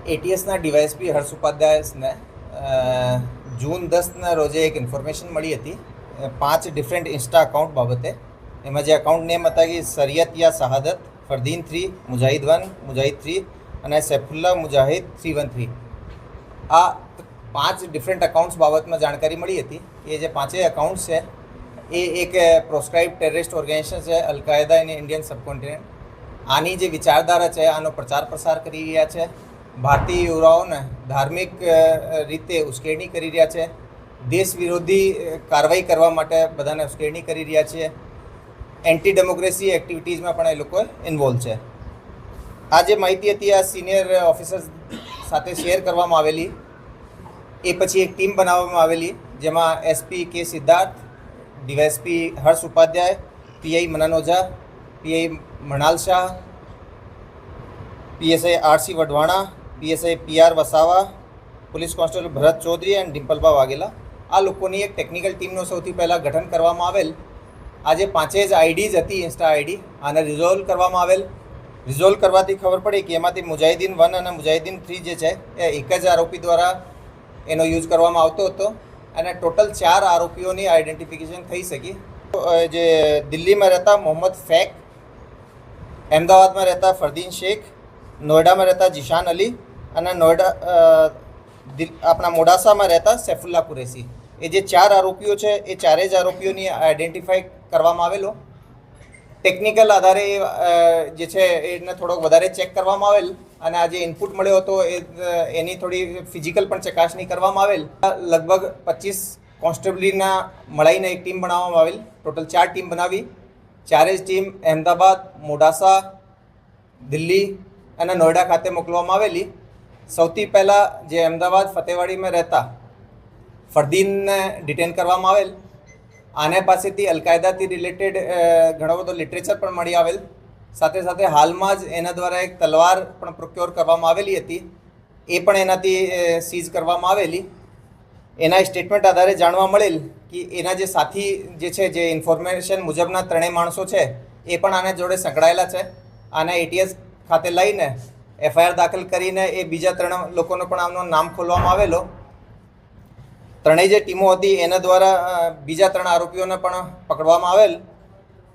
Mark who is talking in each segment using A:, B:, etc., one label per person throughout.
A: એટીએસના DYSP હર્ષ ઉપાધ્યાયને જૂન 10ના રોજે એક information મળી હતી 5 ડિફરન્ટ ઇન્સ્ટા અકાઉન્ટ બાબતે. એમાં જે અકાઉન્ટ નેમ હતા કે સરિયત યા શહાદત, ફરદીન 3, મુજાહિદ 1, મુજાહિદ 3 અને સૈફુલ્લા મુજાહિદ 313. આ 5 ડિફરન્ટ અકાઉન્ટ્સ બાબતમાં જાણકારી મળી હતી. એ જે 5 અકાઉન્ટ્સ છે એ એક પ્રોસ્ક્રાઇબ ટેરરિસ્ટ ઓર્ગેનાઇઝેશન છે, અલ-કાયદા ઇન ઇન્ડિયન સબકોન્ટિનેન્ટ. આની જે વિચારધારા છે આનો પ્રચાર પ્રસાર કરી રહ્યા છે, ભારતીય યુવાઓને ધાર્મિક રીતે ઉશ્કેરણી કરી રહ્યા છે, દેશ વિરોધી કાર્યવાહી કરવા માટે બધાને ઉશ્કેરણી કરી રહ્યા છે, એન્ટી ડેમોક્રેસી એક્ટિવિટીઝમાં પણ એ લોકો ઇન્વોલ્વ છે. આ જે માહિતી હતી આ સિનિયર ઓફિસર્સ સાથે શેર કરવામાં આવેલી. એ પછી એક ટીમ બનાવવામાં આવેલી જેમાં SP K Siddharth, DYSP Harsh Upadhyay, PI Manan Ojha, PI Mrunal Shah, PSI RC Vadhvana, PSI PR Vasava, police constable Bharat Chaudhary અને ડિમ્પલબા વાઘેલા. આ લોકોની એક ટેકનિકલ ટીમનું સૌથી પહેલાં ગઠન કરવામાં આવેલ. આજે 5 જ આઈડીઝ હતી, ઇન્સ્ટા આઈડી, આને રિઝોલ્વ કરવામાં આવેલ. રિઝોલ્વ કરવાથી ખબર પડી કે એમાંથી મુજાહિદીન 1 અને મુજાહિદીન 3 જે છે એ એક જ આરોપી દ્વારા એનો યુઝ કરવામાં આવતો હતો અને ટોટલ 4 આરોપીઓની આઈડેન્ટિફિકેશન થઈ શકી. જે દિલ્હીમાં રહેતા મોહમ્મદ ફેક, અમદાવાદમાં રહેતા ફરદીન શેખ, નોઈડામાં રહેતા જીશાન અલી અને આપણા મોડાસામાં રહેતા સૈફુલ્લા કુરેશી. એ જે 4 આરોપીઓ છે એ 4 જ આરોપીઓની આઈડેન્ટિફાઈ કરવામાં આવેલો. ટેકનિકલ આધારે જે છે એને થોડોક વધારે ચેક કરવામાં આવેલ અને આ જે ઇનપુટ મળ્યો હતો એની થોડી ફિઝિકલ પણ ચકાસણી કરવામાં આવેલ. લગભગ 25 કોન્સ્ટેબલીના મળીને એક ટીમ બનાવવામાં આવેલ. ટોટલ 4 ટીમ બનાવી. 4 જ ટીમ અહેમદાબાદ, મોડાસા, દિલ્હી અને નોઈડા ખાતે મોકલવામાં આવેલી. સૌથી પહેલાં જે અમદાવાદ ફતેવાડીમાં રહેતા ફરદીનને ડિટેન કરવામાં આવેલ. આને પાસેથી અલ-કાયદાથી રિલેટેડ ઘણો બધો લિટરેચર પણ મળી આવેલ. સાથે સાથે હાલમાં જ એના દ્વારા એક તલવાર પણ પ્રોક્યોર કરવામાં આવેલી હતી, એ પણ એનાથી સીઝ કરવામાં આવેલી. એના સ્ટેટમેન્ટ આધારે જાણવા મળેલ કે એના જે સાથી જે છે, જે ઇન્ફોર્મેશન મુજબના 3 માણસો છે એ પણ આના જોડે સંકળાયેલા છે. આને એટીએસ ખાતે લઈને એફઆઈઆર દાખલ કરીને એ બીજા 3 લોકોનો પણ આમનો નામ ખોલવામાં આવેલો. 3 જે ટીમો હતી એના દ્વારા બીજા 3 આરોપીઓને પણ પકડવામાં આવેલ.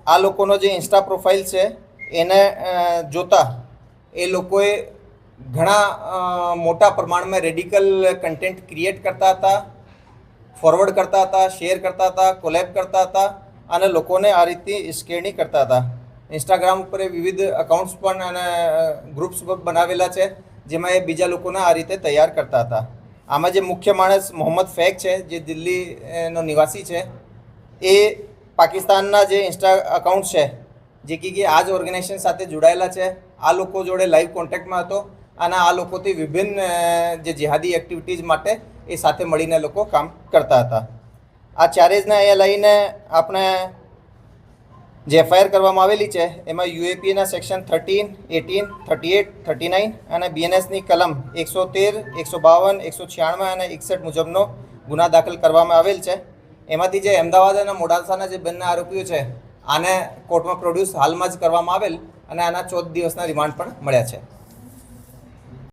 A: આ લોકોનો જે ઇન્સ્ટા પ્રોફાઇલ છે એને જોતા એ લોકોએ ઘણા મોટા પ્રમાણમાં રેડિકલ કન્ટેન્ટ ક્રિએટ કરતા હતા, ફોરવર્ડ કરતા હતા, શેર કરતા હતા, કોલેબ કરતા હતા અને લોકોને આ રીતની ઉશ્કેરણી કરતા હતા. ઇન્સ્ટાગ્રામ ઉપર વિવિધ અકાઉન્ટ્સ પણ અને ગ્રુપ્સ બનાવેલા છે જેમાં એ બીજા લોકોને આ રીતે તૈયાર કરતા હતા. આમાં જે મુખ્ય માણસ મોહમ્મદ ફેક છે, જે દિલ્હીનો નિવાસી છે, એ પાકિસ્તાનના જે ઇન્સ્ટા અકાઉન્ટ છે જે કે આ જ ઓર્ગેનાઇઝેશન સાથે જોડાયેલા છે, આ લોકો જોડે લાઈવ કોન્ટેક્ટમાં હતો અને આ લોકોથી વિભિન્ન જે જિહાદી એક્ટિવિટીઝ માટે એ સાથે મળીને લોકો કામ કરતા હતા. આ 4 જને અહીંયા લઈને આપણે જે એફઆઈઆર કરવામાં આવેલી છે એમાં યુએપીના સેક્શન 13, 18, 38, 39 અને બીએનએસની કલમ 113, 152, 196 અને 61 મુજબનો ગુના દાખલ કરવામાં આવેલ છે. એમાંથી જે અમદાવાદ અને મોડાસાના જે બંને આરોપીઓ છે આને કોર્ટમાં પ્રોડ્યુસ હાલમાં જ કરવામાં આવેલ અને આના 14 દિવસના રિમાન્ડ પણ મળ્યા છે.